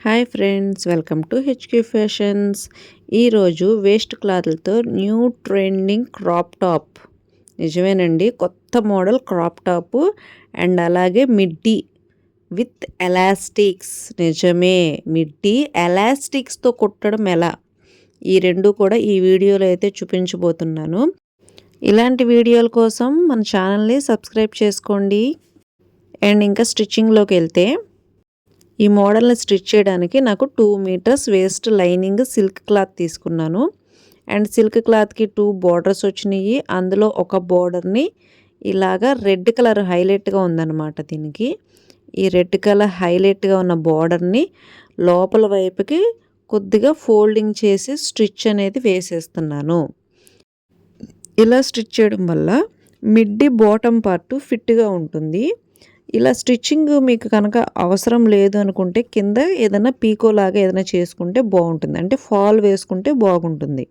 Hi friends, welcome to HQ fashions. ఈరోజు waste క్లాత్లతో new trending crop top. నిజమేనండి, కొత్త మోడల్ క్రాప్ టాపు అండ్ అలాగే మిడ్డీ విత్ ఎలాస్టిక్స్. నిజమే, మిడ్డీ ఎలాస్టిక్స్తో కుట్టడం ఎలా, ఈ రెండు కూడా ఈ వీడియోలో అయితే చూపించబోతున్నాను. ఇలాంటి వీడియోల కోసం మన ఛానల్ని సబ్స్క్రైబ్ చేసుకోండి. అండ్ ఇంకా స్టిచ్చింగ్లోకి వెళ్తే, ఈ మోడల్ని స్టిచ్ చేయడానికి నాకు 2 metres waste lining silk cloth తీసుకున్నాను. అండ్ సిల్క్ క్లాత్కి 2 బోర్డర్స్ వచ్చినాయి. అందులో ఒక బోర్డర్ని ఇలాగా రెడ్ కలర్ హైలైట్గా ఉందన్నమాట. దీనికి ఈ రెడ్ కలర్ హైలైట్గా ఉన్న బోర్డర్ని లోపల వైపుకి కొద్దిగా ఫోల్డింగ్ చేసి స్టిచ్ అనేది వేసేస్తున్నాను. ఇలా స్టిచ్ చేయడం వల్ల మిడ్డీ బాటమ్ పార్ట్ ఫిట్గా ఉంటుంది. ఇలా స్టిచ్చింగ్ మీకు కనుక అవసరం లేదు అనుకుంటే కింద ఏదైనా పీకో లాగా ఏదైనా చేసుకుంటే బాగుంటుంది, అంటే ఫాల్ వేసుకుంటే బాగుంటుంది.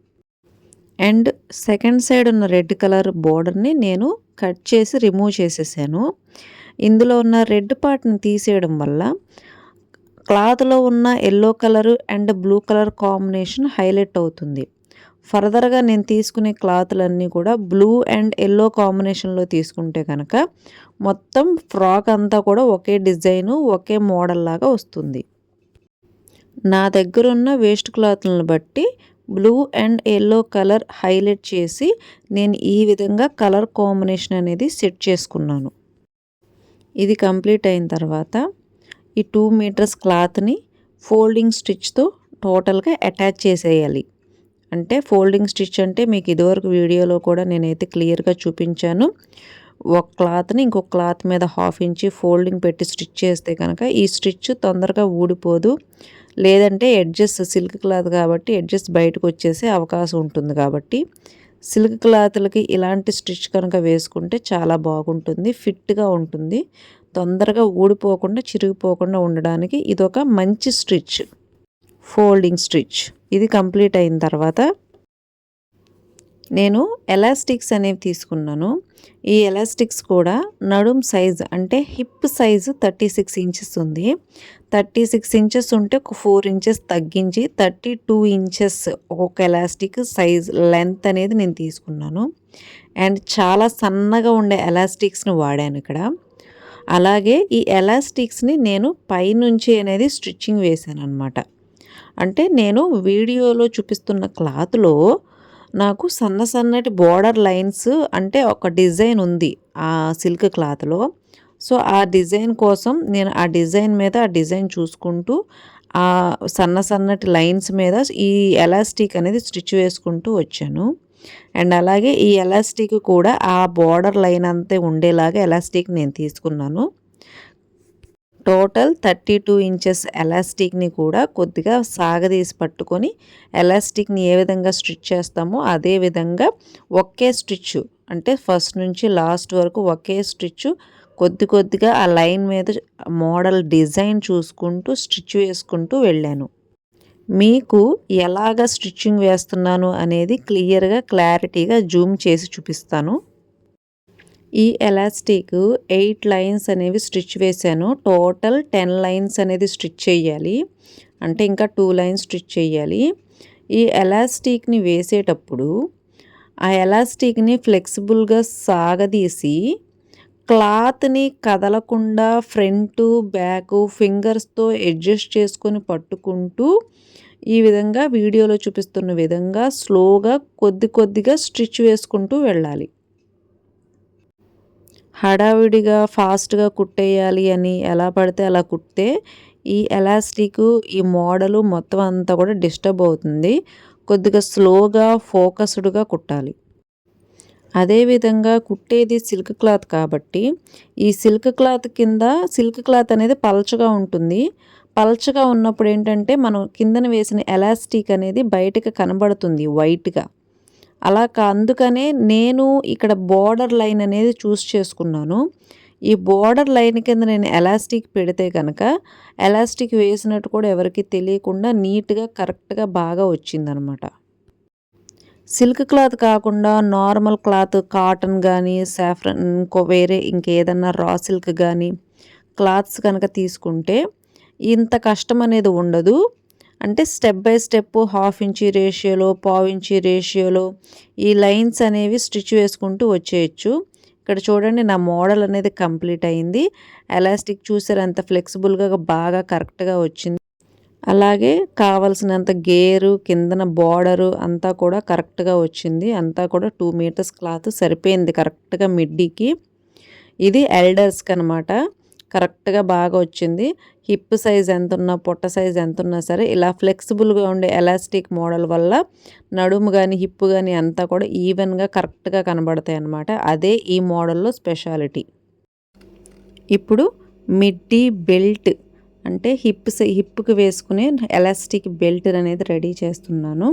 అండ్ సెకండ్ సైడ్ ఉన్న రెడ్ కలర్ బోర్డర్ని నేను కట్ చేసి రిమూవ్ చేసేసాను. ఇందులో ఉన్న రెడ్ పార్ట్ని తీసేయడం వల్ల క్లాత్లో ఉన్న yellow colour and blue colour combination highlight అవుతుంది. ఫర్దర్గా నేను తీసుకునే క్లాత్లన్నీ కూడా బ్లూ అండ్ ఎల్లో కాంబినేషన్లో తీసుకుంటే కనుక మొత్తం ఫ్రాక్ అంతా కూడా ఒకే డిజైను ఒకే మోడల్ లాగా వస్తుంది. నా దగ్గర ఉన్న వేస్ట్ క్లాత్లను బట్టి blue and yellow colour highlight చేసి నేను ఈ విధంగా కలర్ కాంబినేషన్ అనేది సెట్ చేసుకున్నాను. ఇది కంప్లీట్ అయిన తర్వాత ఈ 2 మీటర్స్ క్లాత్ని ఫోల్డింగ్ స్టిచ్తో టోటల్గా అటాచ్ చేసేయాలి. అంటే ఫోల్డింగ్ స్టిచ్ అంటే మీకు ఇదివరకు వీడియోలో కూడా నేనైతే క్లియర్గా చూపించాను. ఒక క్లాత్ని ఇంకొక క్లాత్ మీద 1/2 ఇంచి ఫోల్డింగ్ పెట్టి స్టిచ్ చేస్తే కనుక ఈ స్టిచ్ తొందరగా ఊడిపోదు. లేదంటే ఎడ్జెస్ సిల్క్ క్లాత్ కాబట్టి ఎడ్జెస్ బయటకు వచ్చేసే అవకాశం ఉంటుంది. కాబట్టి సిల్క్ క్లాత్లకి ఇలాంటి స్టిచ్ కనుక వేసుకుంటే చాలా బాగుంటుంది, ఫిట్గా ఉంటుంది. తొందరగా ఊడిపోకుండా చిరిగిపోకుండా ఉండడానికి ఇదొక మంచి స్టిచ్, ఫోల్డింగ్ స్టిచ్. ఇది కంప్లీట్ అయిన తర్వాత నేను ఎలాస్టిక్స్ అనేవి తీసుకున్నాను. ఈ ఎలాస్టిక్స్ కూడా నడుం సైజ్ అంటే హిప్ సైజు 36 ఇంచెస్ ఉంది. 36 ఇంచెస్ ఉంటే ఒక 4 ఇంచెస్ తగ్గించి 32 ఇంచెస్ ఒక్కొక్క ఎలాస్టిక్ సైజ్ లెంత్ అనేది నేను తీసుకున్నాను. అండ్ చాలా సన్నగా ఉండే ఎలాస్టిక్స్ని వాడాను ఇక్కడ. అలాగే ఈ ఎలాస్టిక్స్ని నేను పైనుంచి అనేది స్టిచ్చింగ్ వేసాను అనమాట. అంటే నేను వీడియోలో చూపిస్తున్న క్లాత్లో నాకు సన్నటి బోర్డర్ లైన్స్ అంటే ఒక డిజైన్ ఉంది ఆ సిల్క్ క్లాత్లో. సో ఆ డిజైన్ కోసం నేను ఆ డిజైన్ మీద ఆ డిజైన్ చూసుకుంటూ ఆ సన్నటి లైన్స్ మీద ఈ ఎలాస్టిక్ అనేది స్టిచ్ వేసుకుంటూ వచ్చాను. అండ్ అలాగే ఈ ఎలాస్టిక్ కూడా ఆ బోర్డర్ లైన్ అంతే ఉండేలాగా ఎలాస్టిక్ నేను తీసుకున్నాను. టోటల్ 32 ఇంచెస్ ఎలాస్టిక్ని కూడా కొద్దిగా సాగదీసి పట్టుకొని ఎలాస్టిక్ని ఏ విధంగా స్టిచ్ చేస్తామో అదే విధంగా ఒకే స్టిచ్, అంటే ఫస్ట్ నుంచి లాస్ట్ వరకు ఒకే స్టిచ్ కొద్దిగా ఆ లైన్ మీద మోడల్ డిజైన్ చూసుకుంటూ స్టిచ్ వేసుకుంటూ వెళ్ళాను. మీకు ఎలాగ స్టిచ్చింగ్ వేస్తున్నాను అనేది క్లారిటీగా జూమ్ చేసి చూపిస్తాను. ఈ ఎలాస్టిక్ 8 లైన్స్ అనేవి స్టిచ్ వేసాను. టోటల్ 10 లైన్స్ అనేది స్టిచ్ చేయాలి, అంటే ఇంకా 2 లైన్స్ స్టిచ్ చేయాలి. ఈ ఎలాస్టిక్ని వేసేటప్పుడు ఆ ఎలాస్టిక్ని ఫ్లెక్సిబుల్గా సాగదీసి క్లాత్ని కదలకుండా ఫ్రంట్ బ్యాక్ ఫింగర్స్తో అడ్జస్ట్ చేసుకొని పట్టుకుంటూ ఈ విధంగా వీడియోలో చూపిస్తున్న విధంగా స్లోగా కొద్దిగా స్టిచ్ వేసుకుంటూ వెళ్ళాలి. హడావిడిగా ఫాస్ట్గా కుట్టేయాలి అని ఎలా పడితే అలా కుట్టే ఈ ఎలాస్టిక్ ఈ మోడలు మొత్తం అంతా కూడా డిస్టర్బ్ అవుతుంది. కొద్దిగా స్లోగా ఫోకస్డ్గా కుట్టాలి. అదేవిధంగా కుట్టేది సిల్క్ క్లాత్ కాబట్టి ఈ సిల్క్ క్లాత్ కింద సిల్క్ క్లాత్ అనేది పల్చగా ఉంటుంది. పల్చగా ఉన్నప్పుడు ఏంటంటే మనం కిందన వేసిన ఎలాస్టిక్ అనేది బయటకు కనబడుతుంది వైట్గా. అందుకనే నేను ఇక్కడ బోర్డర్ లైన్ అనేది చూస్ చేసుకున్నాను. ఈ బోర్డర్ లైన్ కింద నేను ఎలాస్టిక్ పెడితే కనుక ఎలాస్టిక్ వేసినట్టు కూడా ఎవరికి తెలియకుండా నీట్గా కరెక్ట్గా బాగా వచ్చిందనమాట. సిల్క్ క్లాత్ కాకుండా నార్మల్ క్లాత్ కాటన్ కానీ సాఫ్రన్ ఇంకేదన్నా రా సిల్క్ కానీ క్లాత్స్ కనుక తీసుకుంటే ఇంత కష్టం అనేది ఉండదు. అంటే స్టెప్ బై స్టెప్ 1/2 ఇంచీ రేషియోలో, 1/4 ఇంచీ రేషియోలో ఈ లైన్స్ అనేవి స్టిచ్ వేసుకుంటూ వచ్చేయచ్చు. ఇక్కడ చూడండి నా మోడల్ అనేది కంప్లీట్ అయింది. ఎలాస్టిక్ చూసారు ఎంత ఫ్లెక్సిబుల్‌గా బాగా కరెక్ట్‌గా వచ్చింది. అలాగే కావాల్సినంత గేరు, కిందన బార్డరు అంతా కూడా కరెక్ట్‌గా వచ్చింది. అంతా కూడా 2 మీటర్స్ క్లాత్ సరిపోయింది కరెక్ట్‌గా మిడ్డీకి. ఇది ఎల్డర్స్‌కి అనమాట. కరెక్ట్‌గా బాగా వచ్చింది. హిప్ సైజ్ ఎంతున్నా, పొట్ట సైజ్ ఎంతున్నా సరే ఇలా ఫ్లెక్సిబుల్‌గా ఉండే ఎలాస్టిక్ మోడల్ వల్ల నడుము గానీ, హిప్ గానీ అంతా కూడా ఈవెన్‌గా కరెక్ట్‌గా కనబడతాయి అన్నమాట. అదే ఈ మోడల్‌లో స్పెషాలిటీ. ఇప్పుడు మిడ్డీ బెల్ట్ అంటే హిప్‌కి వేసుకునే ఎలాస్టిక్ బెల్ట్ అనేది రెడీ చేస్తున్నాను.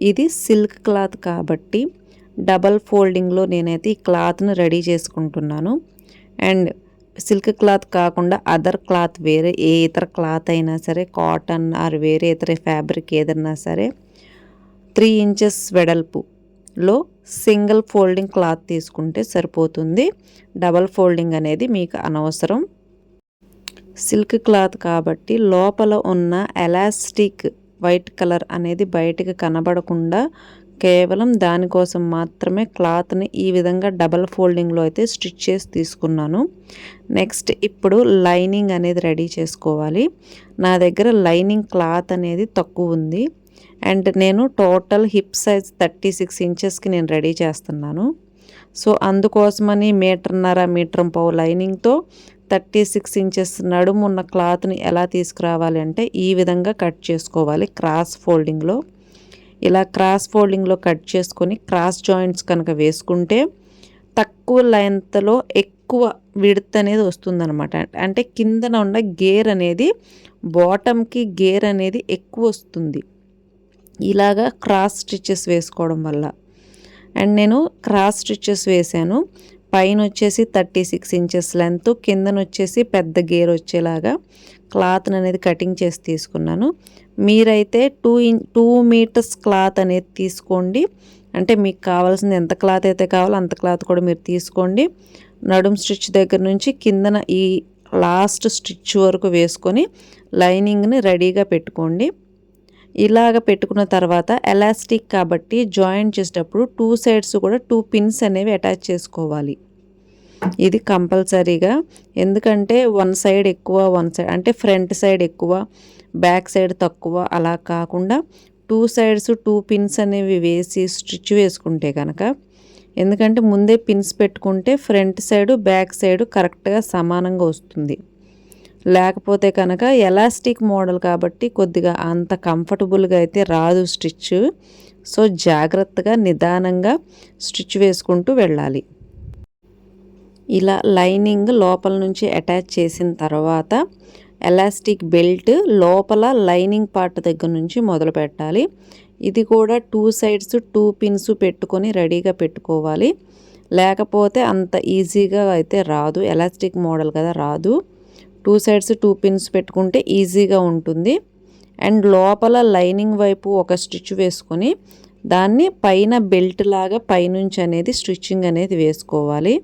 ఇది సిల్క్ క్లాత్ కాబట్టి డబల్ ఫోల్డింగ్‌లో నేనైతే ఈ క్లాత్‌ని రెడీ చేసుకుంటున్నాను. అండ్ సిల్క్ క్లాత్ కాకుండా అదర్ క్లాత్ వేరే ఏ ఇతర క్లాత్ అయినా సరే, కాటన్ ఆర్ వేరే ఇతర ఫ్యాబ్రిక్ ఏదన్నా సరే 3 ఇంచెస్ వెడల్పులో సింగిల్ ఫోల్డింగ్ క్లాత్ తీసుకుంటే సరిపోతుంది. డబల్ ఫోల్డింగ్ అనేది మీకు అనవసరం. సిల్క్ క్లాత్ కాబట్టి లోపల ఉన్న ఎలాస్టిక్ వైట్ కలర్ అనేది బయటికి కనబడకుండా కేవలం దానికోసం మాత్రమే క్లాత్ని ఈ విధంగా డబల్ ఫోల్డింగ్లో అయితే స్టిచ్ చేసి తీసుకున్నాను. నెక్స్ట్ ఇప్పుడు లైనింగ్ అనేది రెడీ చేసుకోవాలి. నా దగ్గర లైనింగ్ క్లాత్ అనేది తక్కువ ఉంది. అండ్ నేను టోటల్ హిప్ సైజ్ 36 ఇంచెస్కి నేను రెడీ చేస్తున్నాను. సో అందుకోసమని 1.5 మీటర్ లైనింగ్తో 36 ఇంచెస్ నడుము ఉన్న క్లాత్ని ఎలా తీసుకురావాలి అంటే ఈ విధంగా కట్ చేసుకోవాలి క్రాస్ ఫోల్డింగ్లో. ఇలా క్రాస్ ఫోల్డింగ్లో కట్ చేసుకొని క్రాస్ జాయింట్స్ కనుక వేసుకుంటే తక్కువ లెంత్లో ఎక్కువ విడ్త్ అనేది వస్తుందన్నమాట. అంటే కిందన ఉన్న గేర్ అనేది బాటమ్కి గేర్ అనేది ఎక్కువ వస్తుంది ఇలాగా క్రాస్ స్టిచెస్ వేసుకోవడం వల్ల. అండ్ నేను క్రాస్ స్టిచెస్ వేసాను. పైన వచ్చేసి 36 ఇంచెస్ లెంత్, కిందన వచ్చేసి పెద్ద గేర్ వచ్చేలాగా క్లాత్ని అనేది కటింగ్ చేసి తీసుకున్నాను. మీరైతే 2 మీటర్స్ క్లాత్ అనేది తీసుకోండి. అంటే మీకు కావాల్సింది ఎంత క్లాత్ అయితే కావాలో అంత క్లాత్ కూడా మీరు తీసుకోండి. నడుం స్టిచ్ దగ్గర నుంచి కిందన ఈ లాస్ట్ స్టిచ్ వరకు వేసుకొని లైనింగ్ని రెడీగా పెట్టుకోండి. ఇలాగ పెట్టుకున్న తర్వాత ఎలాస్టిక్ కాబట్టి జాయింట్ చేసేటప్పుడు 2 సైడ్స్ కూడా 2 పిన్స్ అనేవి అటాచ్ చేసుకోవాలి. ఇది కంపల్సరీగా. ఎందుకంటే 1 సైడ్ ఎక్కువ, 1 సైడ్ అంటే ఫ్రంట్ సైడ్ ఎక్కువ, బ్యాక్ సైడ్ తక్కువ అలా కాకుండా 2 సైడ్స్ 2 పిన్స్ అనేవి వేసి స్టిచ్ వేసుకుంటే కనుక, ఎందుకంటే ముందే పిన్స్ పెట్టుకుంటే ఫ్రంట్ సైడు బ్యాక్ సైడు కరెక్ట్గా సమానంగా వస్తుంది. లేకపోతే కనుక ఎలాస్టిక్ మోడల్ కాబట్టి కొద్దిగా అంత కంఫర్టబుల్గా అయితే రాదు స్టిచ్. సో జాగ్రత్తగా నిదానంగా స్టిచ్ వేసుకుంటూ వెళ్ళాలి. ఇలా లైనింగ్ లోపల నుంచి అటాచ్ చేసిన తర్వాత ఎలాస్టిక్ బెల్ట్ లోపల లైనింగ్ పార్ట్ దగ్గర నుంచి మొదలు పెట్టాలి. ఇది కూడా 2 సైడ్స్ 2 పిన్స్ పెట్టుకొని రెడీగా పెట్టుకోవాలి. లేకపోతే అంత ఈజీగా అయితే రాదు, ఎలాస్టిక్ మోడల్ కదా రాదు. 2 సైడ్స్ 2 పిన్స్ పెట్టుకుంటే ఈజీగా ఉంటుంది. అండ్ లోపల లైనింగ్ వైపు ఒక స్టిచ్ వేసుకొని దాన్ని పైన బెల్ట్ లాగా పైనుంచి అనేది స్టిచ్చింగ్ అనేది వేసుకోవాలి.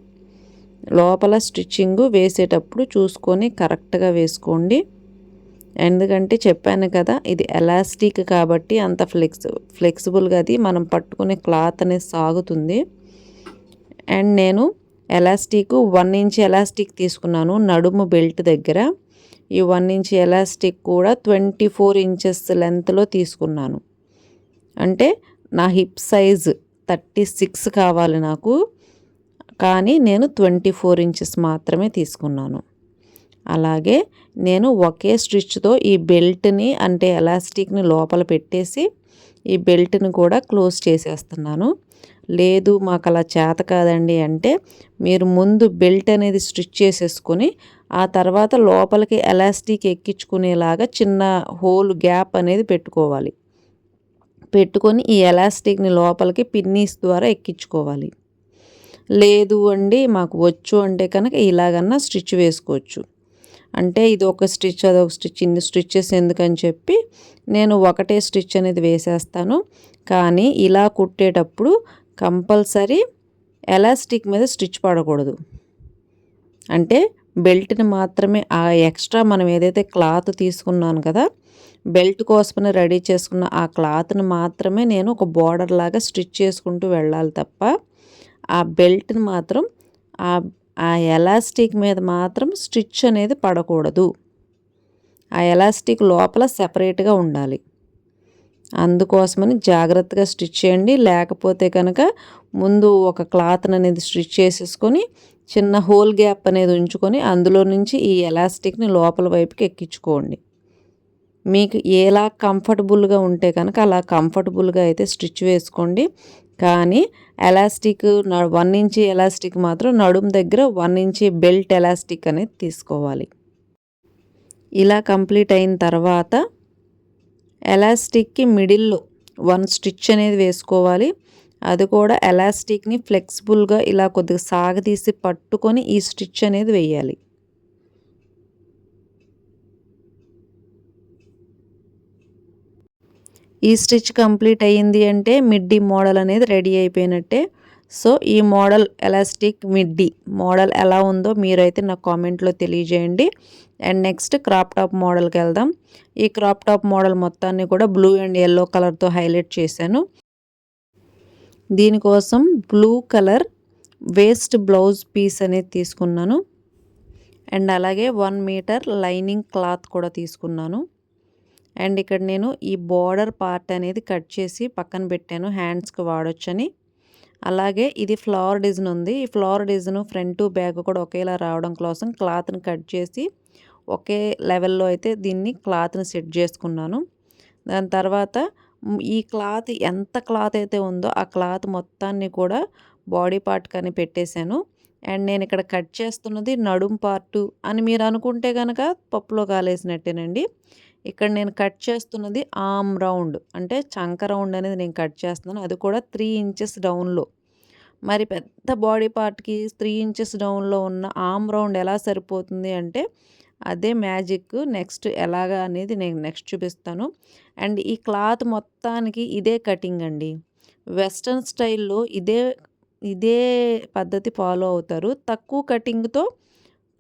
లోపల స్టిచ్చింగ్ వేసేటప్పుడు చూసుకొని కరెక్ట్గా వేసుకోండి. ఎందుకంటే చెప్పాను కదా ఇది ఎలాస్టిక్ కాబట్టి అంత ఫ్లెక్సిబుల్గా అది మనం పట్టుకునే క్లాత్ అనేది సాగుతుంది. అండ్ నేను ఎలాస్టిక్ 1 ఇంచ్ ఎలాస్టిక్ తీసుకున్నాను నడుము బెల్ట్ దగ్గర. ఈ 1 ఇంచ్ ఎలాస్టిక్ కూడా 24 ఇంచెస్ లెంత్లో తీసుకున్నాను. అంటే నా హిప్ సైజ్ 36 కావాలి నాకు, కానీ నేను 24 ఇంచెస్ మాత్రమే తీసుకున్నాను. అలాగే నేను ఒకే స్టిచ్తో ఈ బెల్ట్ని అంటే ఎలాస్టిక్ని లోపల పెట్టేసి ఈ బెల్ట్ని కూడా క్లోజ్ చేసేస్తున్నాను. లేదు మాకు అలా చేత కాదండి అంటే మీరు ముందు బెల్ట్ అనేది స్టిచ్ చేసేసుకొని ఆ తర్వాత లోపలికి ఎలాస్టిక్ ఎక్కించుకునేలాగా చిన్న హోల్ గ్యాప్ అనేది పెట్టుకోవాలి. పెట్టుకొని ఈ ఎలాస్టిక్ని లోపలికి పిన్నీస్ ద్వారా ఎక్కించుకోవాలి. లేదు అండి మాకు వచ్చు అంటే కనుక ఇలాగన్నా స్టిచ్ వేసుకోవచ్చు. అంటే ఇది ఒక స్టిచ్ అదొక స్టిచ్, ఇన్ని స్టిచ్చెస్ ఎందుకని చెప్పి నేను ఒకటే స్టిచ్ అనేది వేసేస్తాను. కానీ ఇలా కుట్టేటప్పుడు కంపల్సరీ ఎలాస్టిక్ మీద స్టిచ్ పడకూడదు. అంటే బెల్ట్ని మాత్రమే ఆ ఎక్స్ట్రా మనం ఏదైతే క్లాత్ తీసుకున్నాను కదా, బెల్ట్ కోసమని రెడీ చేసుకున్న ఆ క్లాత్ని మాత్రమే నేను ఒక బోర్డర్ లాగా స్టిచ్ చేసుకుంటూ వెళ్ళాలి తప్ప ఆ బెల్ట్ని మాత్రం ఆ ఆ ఎలాస్టిక్ మీద మాత్రం స్టిచ్ అనేది పడకూడదు. ఆ ఎలాస్టిక్ లోపల సెపరేట్గా ఉండాలి. అందుకోసమని జాగ్రత్తగా స్టిచ్ చేయండి. లేకపోతే కనుక ముందు ఒక క్లాత్ని అనేది స్టిచ్ చేసేసుకొని చిన్న హోల్ గ్యాప్ అనేది ఉంచుకొని అందులో నుంచి ఈ ఎలాస్టిక్ని లోపల వైపుకి ఎక్కించుకోండి. మీకు ఎలా కంఫర్టబుల్గా ఉంటే కనుక అలా కంఫర్టబుల్గా అయితే స్టిచ్ వేసుకోండి. కానీ ఎలాస్టిక్ 1 ఇంచ్ ఎలాస్టిక్ మాత్రం నడుము దగ్గర 1 ఇంచ్ బెల్ట్ ఎలాస్టిక్ అనేది తీసుకోవాలి. ఇలా కంప్లీట్ అయిన తర్వాత ఎలాస్టిక్కి మిడిల్లో 1 స్టిచ్ అనేది వేసుకోవాలి. అది కూడా ఎలాస్టిక్ని ఫ్లెక్సిబుల్గా ఇలా కొద్దిగా సాగదీసి పట్టుకొని ఈ స్టిచ్ అనేది వేయాలి. ఈ స్టిచ్ కంప్లీట్ అయ్యింది అంటే మిడ్డీ మోడల్ అనేది రెడీ అయిపోయినట్టే. సో ఈ మోడల్ ఎలాస్టిక్ మిడ్డీ మోడల్ ఎలా ఉందో మీరైతే నాకు కామెంట్లో తెలియజేయండి. అండ్ నెక్స్ట్ క్రాప్ టాప్ మోడల్కి వెళ్దాం. ఈ క్రాప్ టాప్ మోడల్ మొత్తాన్ని కూడా బ్లూ అండ్ యెల్లో కలర్తో హైలైట్ చేశాను. దీనికోసం blue colour waste blouse piece అనేది తీసుకున్నాను. అండ్ అలాగే 1 మీటర్ లైనింగ్ క్లాత్ కూడా తీసుకున్నాను. అండ్ ఇక్కడ నేను ఈ బోర్డర్ పార్ట్ అనేది కట్ చేసి పక్కన పెట్టాను, హ్యాండ్స్కి వాడొచ్చని. అలాగే ఇది ఫ్లవర్ డిజైన్ ఉంది. ఈ ఫ్లవర్ డిజైన్ ఫ్రంట్ బ్యాక్ కూడా ఒకేలా రావడం కోసం క్లాత్ని కట్ చేసి ఒకే లెవెల్లో అయితే దీన్ని క్లాత్ని సెట్ చేసుకున్నాను. దాని తర్వాత ఈ క్లాత్ ఎంత క్లాత్ అయితే ఉందో ఆ క్లాత్ మొత్తాన్ని కూడా బాడీ పార్ట్ కానీ పెట్టేశాను. అండ్ నేను ఇక్కడ కట్ చేస్తున్నది నడుం పార్టు అని మీరు అనుకుంటే కనుక పప్పులో కాలేసినట్టేనండి. ఇక్కడ నేను కట్ చేస్తున్నది ఆర్మ్ రౌండ్, అంటే చంక రౌండ్ అనేది నేను కట్ చేస్తున్నాను. అది కూడా 3 ఇంచెస్ డౌన్లో. మరి పెద్ద బాడీ పార్ట్కి 3 ఇంచెస్ డౌన్లో ఉన్న ఆర్మ్ రౌండ్ ఎలా సరిపోతుంది అంటే అదే మ్యాజిక్. నెక్స్ట్ ఎలాగా అనేది నేను నెక్స్ట్ చూపిస్తాను. అండ్ ఈ క్లాత్ మొత్తానికి ఇదే కటింగ్ అండి. వెస్ట్రన్ స్టైల్లో ఇదే పద్ధతి ఫాలో అవుతారు. తక్కువ కటింగ్తో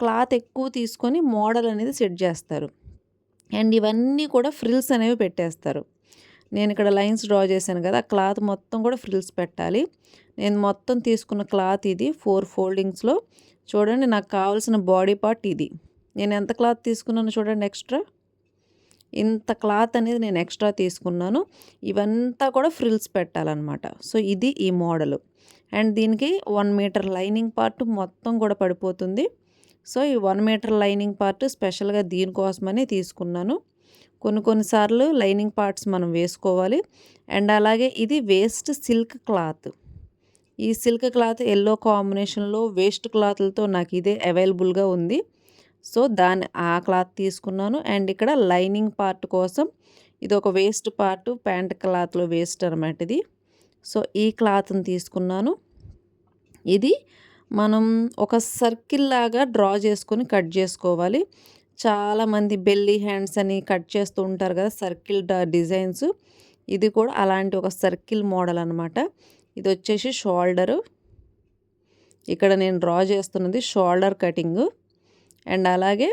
క్లాత్ ఎక్కువ తీసుకొని మోడల్ అనేది సెట్ చేస్తారు. అండ్ ఇవన్నీ కూడా ఫ్రిల్స్ అనేవి పెట్టేస్తారు. నేను ఇక్కడ లైన్స్ డ్రా చేశాను కదా, ఆ క్లాత్ మొత్తం కూడా ఫ్రిల్స్ పెట్టాలి. నేను మొత్తం తీసుకున్న క్లాత్ ఇది 4 ఫోల్డింగ్స్లో. చూడండి, నాకు కావాల్సిన బాడీ పార్ట్ ఇది. నేను ఎంత క్లాత్ తీసుకున్నాను చూడండి, ఎక్స్ట్రా ఇంత క్లాత్ అనేది నేను ఎక్స్ట్రా తీసుకున్నాను. ఇవంతా కూడా ఫ్రిల్స్ పెట్టాలన్నమాట. సో ఇది ఈ మోడలు. అండ్ దీనికి 1 మీటర్ లైనింగ్ పార్ట్ మొత్తం కూడా పడిపోతుంది. సో ఈ 1 మీటర్ లైనింగ్ పార్ట్ స్పెషల్గా దీనికోసమని తీసుకున్నాను. కొన్నిసార్లు లైనింగ్ పార్ట్స్ మనం వేసుకోవాలి. అండ్ అలాగే ఇది వేస్ట్ సిల్క్ క్లాత్. ఈ సిల్క్ క్లాత్ ఎల్లో కాంబినేషన్లో వేస్ట్ క్లాత్లతో నాకు ఇదే అవైలబుల్గా ఉంది. సో ఆ క్లాత్ తీసుకున్నాను. అండ్ ఇక్కడ లైనింగ్ పార్ట్ కోసం ఇది ఒక వేస్ట్ పార్ట్, ప్యాంట్ క్లాత్లో వేస్ట్ అనమాట ఇది. సో ఈ క్లాత్ని తీసుకున్నాను. ఇది మనం ఒక సర్కిల్ లాగా డ్రా చేసుకొని కట్ చేసుకోవాలి. చాలామంది బెల్లీ హ్యాండ్స్ అని కట్ చేస్తూ ఉంటారు కదా, సర్కిల్ డిజైన్స్. ఇది కూడా అలాంటి ఒక సర్కిల్ మోడల్ అనమాట. ఇది వచ్చేసి షోల్డరు. ఇక్కడ నేను డ్రా చేస్తున్నది షోల్డర్ కటింగ్. అండ్ అలాగే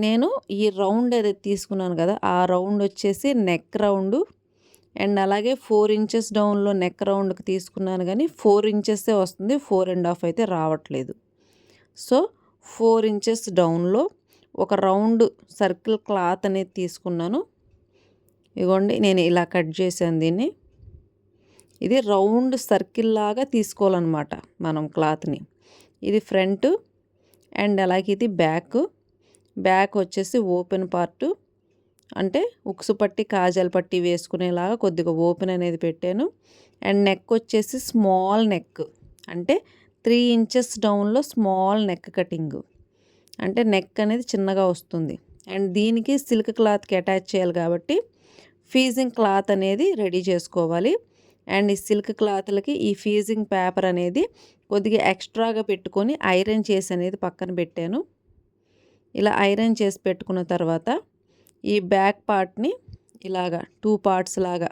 నేను ఈ రౌండ్ ఏదైతే తీసుకున్నాను కదా, ఆ రౌండ్ వచ్చేసి నెక్ రౌండు. అండ్ అలాగే 4 ఇంచెస్ డౌన్లో నెక్ రౌండ్కి తీసుకున్నాను, కానీ 4 ఇంచెస్సే వస్తుంది, 4.5 అయితే రావట్లేదు. సో 4 ఇంచెస్ డౌన్లో ఒక రౌండ్ సర్కిల్ క్లాత్ అనేది తీసుకున్నాను. ఇదిగోండి, నేను ఇలా కట్ చేశాను దీన్ని. ఇది రౌండ్ సర్కిల్ లాగా తీసుకోవాలన్నమాట మనం క్లాత్ని. ఇది ఫ్రంట్. అండ్ అలాగే ఇది బ్యాక్ వచ్చేసి ఓపెన్ పార్టు, అంటే ఉక్సు పట్టి కాజల్ పట్టి వేసుకునేలాగా కొద్దిగా ఓపెన్ అనేది పెట్టాను. అండ్ నెక్ వచ్చేసి స్మాల్ నెక్, అంటే 3 ఇంచెస్ డౌన్లో స్మాల్ నెక్ కటింగ్, అంటే నెక్ అనేది చిన్నగా వస్తుంది. అండ్ దీనికి సిల్క్ క్లాత్కి అటాచ్ చేయాలి కాబట్టి ఫీజింగ్ క్లాత్ అనేది రెడీ చేసుకోవాలి. అండ్ ఈ సిల్క్ క్లాత్లకి ఈ ఫీజింగ్ పేపర్ అనేది కొద్దిగా ఎక్స్ట్రాగా పెట్టుకొని ఐరన్ చేసి అనేది పక్కన పెట్టాను. ఇలా ఐరన్ చేసి పెట్టుకున్న తర్వాత ఈ బ్యాక్ పార్ట్ని ఇలాగా 2 పార్ట్స్ లాగా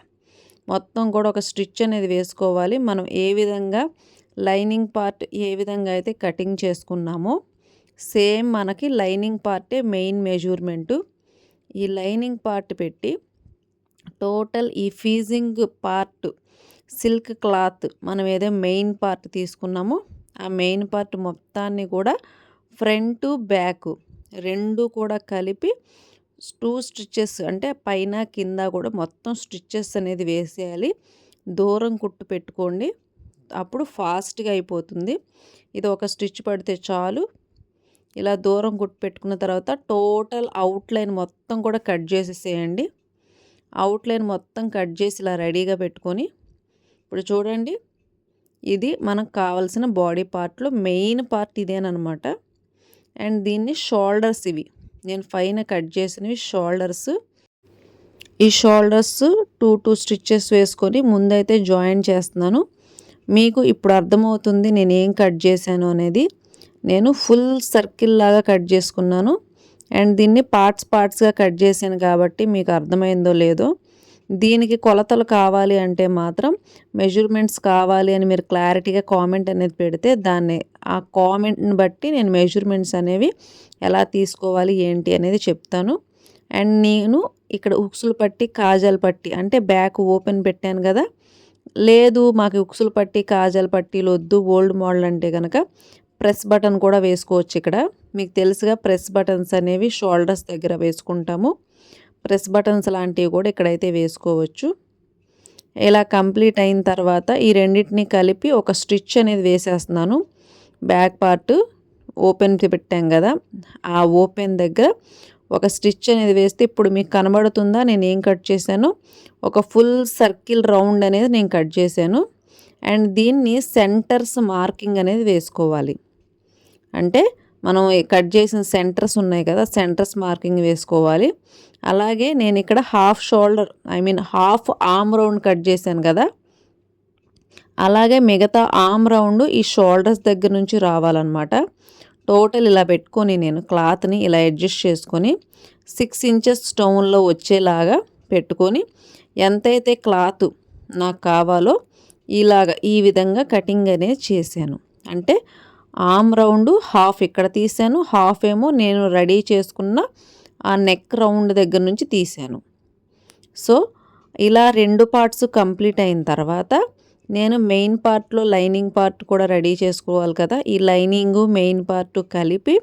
మొత్తం కూడా ఒక స్టిచ్ అనేది వేసుకోవాలి. మనం ఏ విధంగా లైనింగ్ పార్ట్ ఏ విధంగా అయితే కటింగ్ చేసుకున్నామో సేమ్ మనకి లైనింగ్ పార్టే మెయిన్ మెజర్మెంటు. ఈ లైనింగ్ పార్ట్ పెట్టి టోటల్ ఈ ఫీజింగ్ పార్ట్ సిల్క్ క్లాత్ మనం ఏదో మెయిన్ పార్ట్ తీసుకున్నామో ఆ మెయిన్ పార్ట్ మొత్తాన్ని కూడా ఫ్రంట్ బ్యాక్ రెండు కూడా కలిపి 2 స్టిచ్చెస్ అంటే పైన కింద కూడా మొత్తం స్టిచ్చెస్ అనేది వేసేయాలి. దూరం కుట్టు పెట్టుకోండి, అప్పుడు ఫాస్ట్గా అయిపోతుంది. ఇది ఒక స్టిచ్ పడితే చాలు. ఇలా దూరం కుట్టు పెట్టుకున్న తర్వాత టోటల్ అవుట్లైన్ మొత్తం కూడా కట్ చేసేసేయండి. అవుట్లైన్ మొత్తం కట్ చేసి ఇలా రెడీగా పెట్టుకొని ఇప్పుడు చూడండి, ఇది మనకు కావాల్సిన బాడీ పార్ట్లో మెయిన్ పార్ట్ ఇదేనమాట. అండ్ దీన్ని షోల్డర్స్, ఇవి నేను పైన కట్ చేసినవి షోల్డర్స్. ఈ షోల్డర్స్ 2 స్టిచ్చెస్ వేసుకొని ముందైతే జాయిన్ చేస్తున్నాను. మీకు ఇప్పుడు అర్థమవుతుంది నేను ఏం కట్ చేశాను అనేది. నేను ఫుల్ సర్కిల్ లాగా కట్ చేసుకున్నాను. అండ్ దీన్ని పార్ట్స్గా కట్ చేశాను కాబట్టి మీకు అర్థమైందో లేదో. దీనికి కొలతలు కావాలి అంటే మాత్రం మెజర్మెంట్స్ కావాలి అని మీరు క్లారిటీగా కామెంట్ అనేది పెడితే దాన్ని ఆ కామెంట్ని బట్టి నేను మెజర్మెంట్స్ అనేవి ఎలా తీసుకోవాలి ఏంటి అనేది చెప్తాను. అండ్ నేను ఇక్కడ ఉక్సులు పట్టి కాజాలు పట్టి అంటే బ్యాక్ ఓపెన్ పెట్టాను కదా, లేదు మాకు ఉక్సులు పట్టి కాజాలు పట్టీలు వద్దు ఓల్డ్ మోడల్ అంటే కనుక ప్రెస్ బటన్ కూడా వేసుకోవచ్చు. ఇక్కడ మీకు తెలుసుగా ప్రెస్ బటన్స్ అనేవి షోల్డర్స్ దగ్గర వేసుకుంటాము. ప్రెస్ బటన్స్ లాంటివి కూడా ఇక్కడైతే వేసుకోవచ్చు. ఇలా కంప్లీట్ అయిన తర్వాత ఈ రెండింటిని కలిపి ఒక స్టిచ్ అనేది వేసేస్తున్నాను. బ్యాక్ పార్ట్ ఓపెన్ పెట్టాం కదా, ఆ ఓపెన్ దగ్గర ఒక స్టిచ్ అనేది వేస్తే ఇప్పుడు మీకు కనబడుతుందా నేను ఏం కట్ చేశాను? ఒక ఫుల్ సర్కిల్ రౌండ్ అనేది నేను కట్ చేశాను. అండ్ దీన్ని సెంటర్స్ మార్కింగ్ అనేది వేసుకోవాలి. అంటే మనం కట్ చేసిన సెంటర్స్ ఉన్నాయి కదా, సెంటర్స్ మార్కింగ్ వేసుకోవాలి. అలాగే నేను ఇక్కడ half shoulder half arm round cut చేశాను కదా, అలాగే మిగతా ఆర్మ్ రౌండ్ ఈ షోల్డర్స్ దగ్గర నుంచి రావాలన్నమాట. టోటల్ ఇలా పెట్టుకొని నేను క్లాత్ని ఇలా అడ్జస్ట్ చేసుకొని 6 ఇంచెస్ స్టోన్లో వచ్చేలాగా పెట్టుకొని ఎంతైతే క్లాత్ నాకు కావాలో ఈ విధంగా కటింగ్ అనేది చేశాను. అంటే ఆర్మ్ రౌండ్ హాఫ్ ఇక్కడ తీసాను, హాఫ్ ఏమో నేను రెడీ చేసుకున్న ఆ నెక్ రౌండ్ దగ్గర నుంచి తీసాను. సో ఇలా 2 పార్ట్స్ కంప్లీట్ అయిన తర్వాత నేను మెయిన్ పార్ట్లో లైనింగ్ పార్ట్ కూడా రెడీ చేసుకోవాలి కదా. ఈ లైనింగు మెయిన్ పార్ట్ కలిపి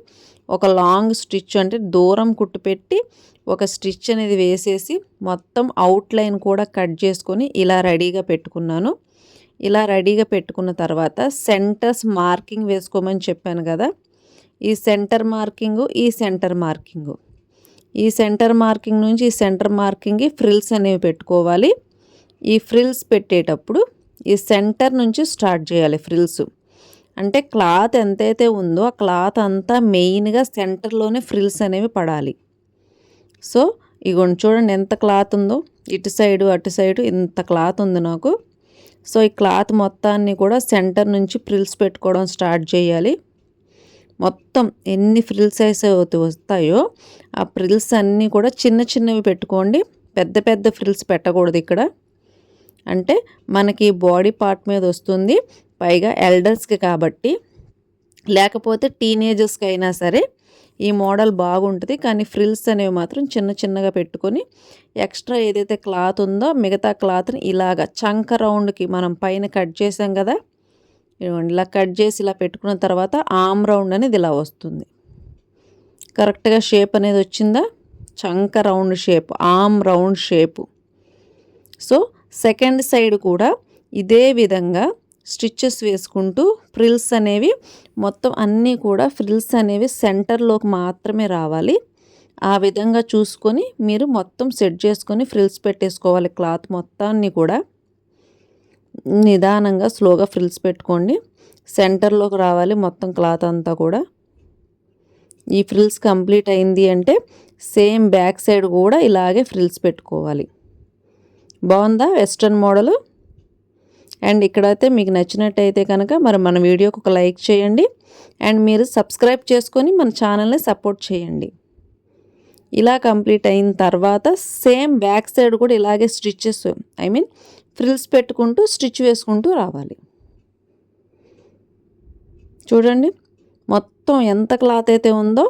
ఒక లాంగ్ స్టిచ్ అంటే దూరం కుట్టు పెట్టి ఒక స్టిచ్ అనేది వేసేసి మొత్తం అవుట్లైన్ కూడా కట్ చేసుకొని ఇలా రెడీగా పెట్టుకున్నాను. ఇలా రెడీగా పెట్టుకున్న తర్వాత సెంటర్స్ మార్కింగ్ వేసుకోమని చెప్పాను కదా, ఈ సెంటర్ మార్కింగు ఈ సెంటర్ మార్కింగు ఈ సెంటర్ మార్కింగ్ నుంచి ఈ సెంటర్ మార్కింగ్కి ఫ్రిల్స్ అనేవి పెట్టుకోవాలి. ఈ ఫ్రిల్స్ పెట్టేటప్పుడు ఈ సెంటర్ నుంచి స్టార్ట్ చేయాలి. ఫ్రిల్స్ అంటే క్లాత్ ఎంతైతే ఉందో ఆ క్లాత్ అంతా మెయిన్గా సెంటర్లోనే ఫ్రిల్స్ అనేవి పడాలి. సో ఇగోండి చూడండి ఎంత క్లాత్ ఉందో, ఇటు సైడు అటు సైడు ఇంత క్లాత్ ఉంది నాకు. సో ఈ క్లాత్ మొత్తాన్ని కూడా సెంటర్ నుంచి ఫ్రిల్స్ పెట్టుకోవడం స్టార్ట్ చేయాలి. మొత్తం ఎన్ని ఫ్రిల్స్ అయితే వస్తాయో ఆ ఫ్రిల్స్ అన్నీ కూడా చిన్న చిన్నవి పెట్టుకోండి, పెద్ద పెద్ద ఫ్రిల్స్ పెట్టకూడదు ఇక్కడ. అంటే మనకి బాడీ పార్ట్ మీద వస్తుంది, పైగా ఎల్డర్స్కి కాబట్టి. లేకపోతే టీనేజర్స్కి అయినా సరే ఈ మోడల్ బాగుంటుంది, కానీ ఫ్రిల్స్ అనేవి మాత్రం చిన్న చిన్నగా పెట్టుకొని ఎక్స్ట్రా ఏదైతే క్లాత్ ఉందో మిగతా క్లాత్ని ఇలాగ చంక రౌండ్కి మనం పైన కట్ చేసాం కదా, ఇలా కట్ చేసి ఇలా పెట్టుకున్న తర్వాత ఆర్మ్ రౌండ్ అనేది ఇలా వస్తుంది. కరెక్ట్గా షేప్ అనేది వచ్చిందా, చంక round shape, arm round shape. So second side కూడా ఇదే విధంగా స్టిచ్చెస్ వేసుకుంటూ ఫ్రిల్స్ అనేవి మొత్తం అన్నీ కూడా ఫ్రిల్స్ అనేవి సెంటర్లోకి మాత్రమే రావాలి. ఆ విధంగా చూసుకొని మీరు మొత్తం సెట్ చేసుకొని ఫ్రిల్స్ పెట్టేసుకోవాలి. క్లాత్ మొత్తాన్ని కూడా నిదానంగా స్లోగా ఫ్రిల్స్ పెట్టుకోండి, సెంటర్లోకి రావాలి మొత్తం క్లాత్ అంతా కూడా. ఈ ఫ్రిల్స్ కంప్లీట్ అయింది అంటే సేమ్ బ్యాక్ సైడ్ కూడా ఇలాగే ఫ్రిల్స్ పెట్టుకోవాలి. బాగుందా వెస్ట్రన్ మోడలు? అండ్ ఇక్కడైతే మీకు నచ్చినట్టయితే కనుక మరి మన వీడియోకి ఒక లైక్ చేయండి అండ్ మీరు సబ్స్క్రైబ్ చేసుకొని మన ఛానల్ని సపోర్ట్ చేయండి. ఇలా కంప్లీట్ అయిన తర్వాత సేమ్ బ్యాక్ సైడ్ కూడా ఇలాగే స్టిచ్చెస్ ఫ్రిల్స్ పెట్టుకుంటూ స్టిచ్ వేసుకుంటూ రావాలి. చూడండి మొత్తం మొత్తం ఎంత క్లాత్ అయితే ఉందో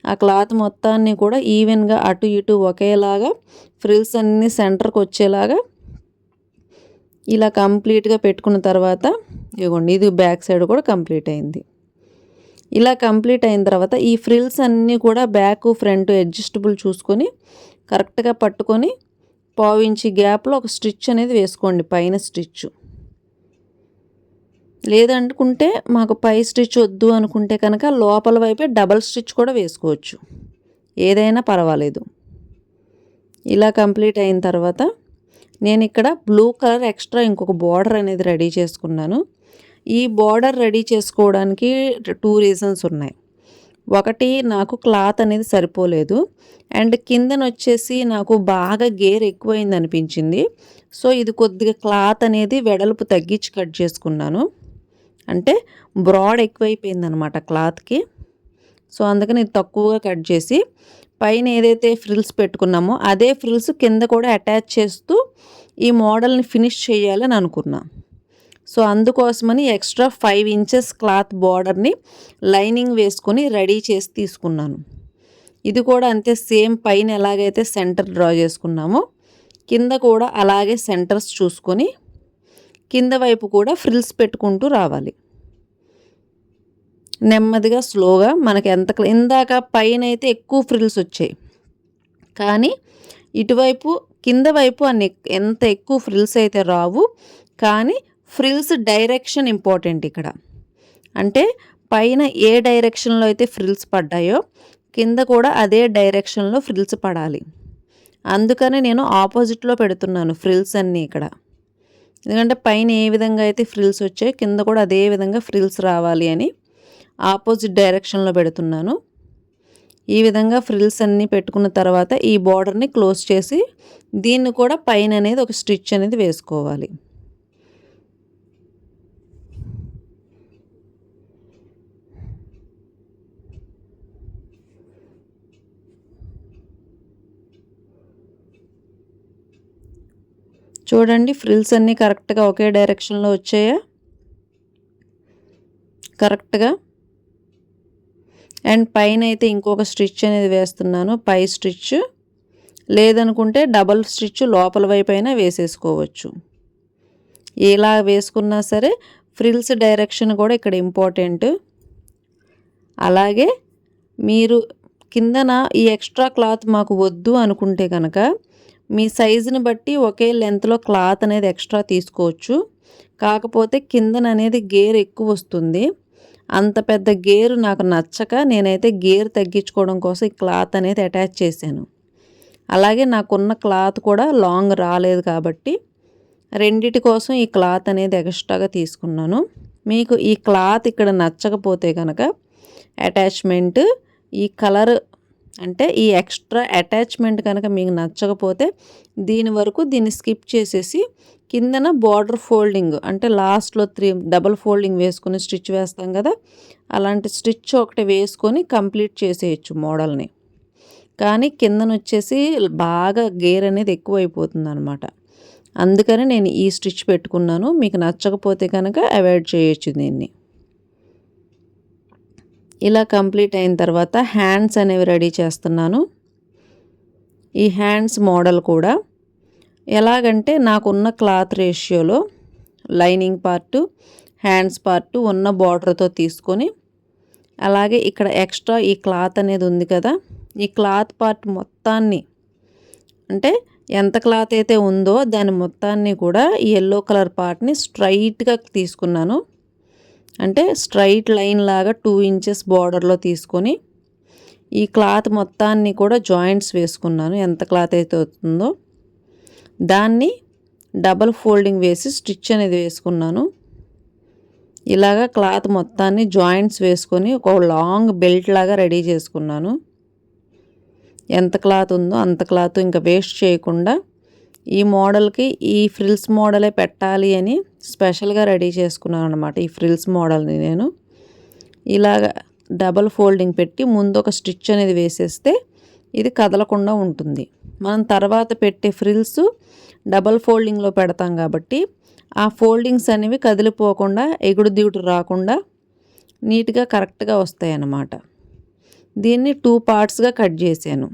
ఆ క్లాత్ మొత్తాన్ని కూడా ఈవెన్గా అటు ఇటు ఒకేలాగా ఫ్రిల్స్ అన్నీ సెంటర్కి వచ్చేలాగా ఇలా కంప్లీట్గా పెట్టుకున్న తర్వాత ఇదిగోండి, ఇది బ్యాక్ సైడ్ కూడా కంప్లీట్ అయింది. ఇలా కంప్లీట్ అయిన తర్వాత ఈ ఫ్రిల్స్ అన్నీ కూడా బ్యాక్ ఫ్రంట్ అడ్జస్టబుల్ చూసుకొని కరెక్ట్గా పట్టుకొని 1/2 ఇంచ్ గ్యాప్లో ఒక స్టిచ్ అనేది వేసుకోండి, పైన స్టిచ్. లేదనుకుంటే మాకు పై స్టిచ్ వద్దు అనుకుంటే కనుక లోపల వైపే డబల్ స్టిచ్ కూడా వేసుకోవచ్చు, ఏదైనా పర్వాలేదు. ఇలా కంప్లీట్ అయిన తర్వాత నేను ఇక్కడ బ్లూ కలర్ ఎక్స్ట్రా ఇంకొక బార్డర్ అనేది రెడీ చేసుకున్నాను. ఈ బార్డర్ రెడీ చేసుకోవడానికి 2 రీజన్స్ ఉన్నాయి. ఒకటి, నాకు క్లాత్ అనేది సరిపోలేదు, అండ్ కిందన వచ్చేసి నాకు బాగా గేర్ ఎక్కువైంది అనిపించింది. సో ఇది కొద్దిగా క్లాత్ అనేది వెడల్పు తగ్గించి కట్ చేసుకున్నాను, అంటే బ్రాడ్ ఎక్కువైపోయిందనమాట క్లాత్కి. సో అందుకని ఇది తక్కువగా కట్ చేసి పైన ఏదైతే ఫ్రిల్స్ పెట్టుకున్నామో అదే ఫ్రిల్స్ కింద కూడా అటాచ్ చేస్తూ ఈ మోడల్ని ఫినిష్ చేయాలని అనుకున్నా. సో అందుకోసమని ఎక్స్ట్రా 5 ఇంచెస్ క్లాత్ బార్డర్ని లైనింగ్ వేసుకొని రెడీ చేసి తీసుకున్నాను. ఇది కూడా అంతే, సేమ్ పైన ఎలాగైతే సెంటర్ డ్రా చేసుకున్నామో కింద కూడా అలాగే సెంటర్స్ చూసుకొని కింద వైపు కూడా ఫ్రిల్స్ పెట్టుకుంటూ రావాలి. నెమ్మదిగా స్లోగా మనకి ఇందాక పైన అయితే ఎక్కువ ఫ్రిల్స్ వచ్చాయి, కానీ ఇటువైపు కింద వైపు ఎంత ఎక్కువ ఫ్రిల్స్ అయితే రావు. కానీ ఫ్రిల్స్ డైరెక్షన్ ఇంపార్టెంట్ ఇక్కడ. అంటే పైన ఏ డైరెక్షన్లో అయితే ఫ్రిల్స్ పడ్డాయో కింద కూడా అదే డైరెక్షన్లో ఫ్రిల్స్ పడాలి. అందుకని నేను ఆపోజిట్లో పెడుతున్నాను ఫ్రిల్స్ అన్నీ ఇక్కడ. ఎందుకంటే పైన ఏ విధంగా అయితే ఫ్రిల్స్ వచ్చాయో కింద కూడా అదే విధంగా ఫ్రిల్స్ రావాలి అని ఆపోజిట్ డైరెక్షన్లో పెడుతున్నాను. ఈ విధంగా ఫ్రిల్స్ అన్నీ పెట్టుకున్న తర్వాత ఈ బార్డర్ని క్లోజ్ చేసి దీన్ని కూడా పైన అనేది ఒక స్టిచ్ అనేది వేసుకోవాలి. చూడండి, ఫ్రిల్స్ అన్నీ కరెక్ట్గా ఒకే డైరెక్షన్లో వచ్చాయా, కరెక్ట్గా. అండ్ పైన అయితే ఇంకొక స్టిచ్ అనేది వేస్తున్నాను, పై స్టిచ్. లేదనుకుంటే డబల్ స్టిచ్ లోపల వైపు అయినా వేసేసుకోవచ్చు. ఇలా వేసుకున్నా సరే ఫ్రిల్స్ డైరెక్షన్ కూడా ఇక్కడ ఇంపార్టెంట్. అలాగే మీరు కిందన ఈ ఎక్స్ట్రా క్లాత్ మాకు వద్దు అనుకుంటే కనుక మీ సైజుని బట్టి ఒకే లెంత్లో క్లాత్ అనేది ఎక్స్ట్రా తీసుకోవచ్చు. కాకపోతే కిందన అనేది గేర్ ఎక్కువ వస్తుంది. అంత పెద్ద గేరు నాకు నచ్చక నేనైతే గేర్ తగ్గించుకోవడం కోసం ఈ క్లాత్ అనేది అటాచ్ చేశాను. అలాగే నాకున్న క్లాత్ కూడా లాంగ్ రాలేదు కాబట్టి రెండిటి కోసం ఈ క్లాత్ అనేది ఎక్స్ట్రాగా తీసుకున్నాను. మీకు ఈ క్లాత్ ఇక్కడ నచ్చకపోతే కనుక అటాచ్మెంట్ ఈ కలర్ అంటే ఈ ఎక్స్ట్రా అటాచ్మెంట్ కనుక మీకు నచ్చకపోతే దీన్ని స్కిప్ చేసేసి కిందన బార్డర్ ఫోల్డింగ్ అంటే లాస్ట్లో 3 డబల్ ఫోల్డింగ్ వేసుకొని స్టిచ్ వేస్తాం కదా, అలాంటి స్టిచ్ ఒకటి వేసుకొని కంప్లీట్ చేసేయచ్చు మోడల్ని. కానీ కిందన వచ్చేసి బాగా గేర్ అనేది ఎక్కువ అయిపోతుంది అనమాట. అందుకని నేను ఈ స్టిచ్ పెట్టుకున్నాను. మీకు నచ్చకపోతే కనుక అవాయిడ్ చేయొచ్చు దీన్ని. ఇలా కంప్లీట్ అయిన తర్వాత హ్యాండ్స్ అనేవి రెడీ చేస్తున్నాను. ఈ హ్యాండ్స్ మోడల్ కూడా ఎలాగంటే నాకున్న క్లాత్ రేషియోలో లైనింగ్ పార్టు హ్యాండ్స్ పార్టు ఉన్న బార్డర్తో తీసుకొని, అలాగే ఇక్కడ ఎక్స్ట్రా ఈ క్లాత్ అనేది ఉంది కదా, ఈ క్లాత్ పార్ట్ మొత్తాన్ని అంటే ఎంత క్లాత్ అయితే ఉందో దాని మొత్తాన్ని కూడా ఈ ఎల్లో కలర్ పార్ట్ని స్ట్రైట్గా తీసుకున్నాను. అంటే స్ట్రైట్ లైన్ లాగా 2 ఇంచెస్ బార్డర్లో తీసుకొని ఈ క్లాత్ మొత్తాన్ని కూడా జాయింట్స్ వేసుకున్నాను. ఎంత క్లాత్ అయితే అవుతుందో దాన్ని డబల్ ఫోల్డింగ్ వేసి స్టిచ్ అనేది వేసుకున్నాను. ఇలాగా క్లాత్ మొత్తాన్ని జాయింట్స్ వేసుకొని ఒక లాంగ్ బెల్ట్ లాగా రెడీ చేసుకున్నాను. ఎంత క్లాత్ ఉందో అంత క్లాత్ ఇంకా వేస్ట్ చేయకుండా ఈ మోడల్కి ఈ ఫ్రిల్స్ మోడలే పెట్టాలి అని స్పెషల్గా రెడీ చేసుకున్నాను అనమాట. ఈ ఫ్రిల్స్ మోడల్ని నేను ఇలాగ డబల్ ఫోల్డింగ్ పెట్టి ముందు ఒక స్టిచ్ అనేది వేసేస్తే ఇది కదలకుండా ఉంటుంది. మనం తర్వాత పెట్టే ఫ్రిల్స్ డబల్ ఫోల్డింగ్లో పెడతాం కాబట్టి ఆ ఫోల్డింగ్స్ అనేవి కదిలిపోకుండా ఎగుడు దిగుడు రాకుండా నీట్గా కరెక్ట్గా వస్తాయి అన్నమాట. దీన్ని 2 పార్ట్స్గా కట్ చేశాను.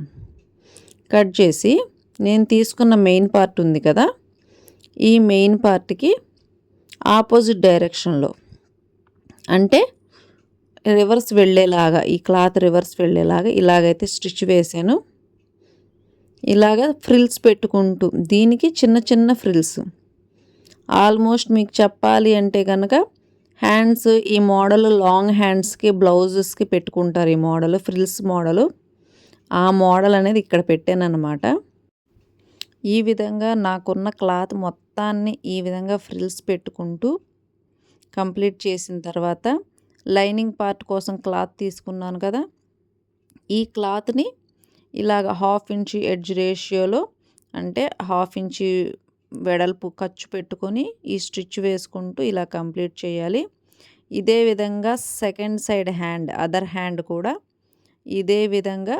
కట్ చేసి నేను తీసుకున్న మెయిన్ పార్ట్ ఉంది కదా, ఈ మెయిన్ పార్ట్కి ఆపోజిట్ డైరెక్షన్లో అంటే రివర్స్ వెళ్ళేలాగా, ఈ క్లాత్ రివర్స్ వెళ్ళేలాగా ఇలాగైతే స్టిచ్ వేసాను. ఇలాగ ఫ్రిల్స్ పెట్టుకుంటూ, దీనికి చిన్న చిన్న ఫ్రిల్స్ ఆల్మోస్ట్ మీకు చెప్పాలి అంటే కనుక హ్యాండ్స్, ఈ మోడల్ లాంగ్ హ్యాండ్స్కి బ్లౌజెస్కి పెట్టుకుంటారు. ఈ మోడల్ ఫ్రిల్స్ మోడలు, ఆ మోడల్ అనేది ఇక్కడ పెట్టాను అన్నమాట. ఈ విధంగా నాకున్న క్లాత్ మొత్తాన్ని ఈ విధంగా ఫ్రిల్స్ పెట్టుకుంటూ కంప్లీట్ చేసిన తర్వాత లైనింగ్ పార్ట్ కోసం క్లాత్ తీసుకున్నాను కదా, ఈ క్లాత్ని ఇలాగ 1/2 ఇంచ్ ఎడ్జ్ రేషియోలో, అంటే 1/2 ఇంచ్ వెడల్పు ఖర్చు పెట్టుకొని ఈ స్టిచ్ వేసుకుంటూ ఇలా కంప్లీట్ చేయాలి. ఇదే విధంగా second side hand, other hand కూడా ఇదే విధంగా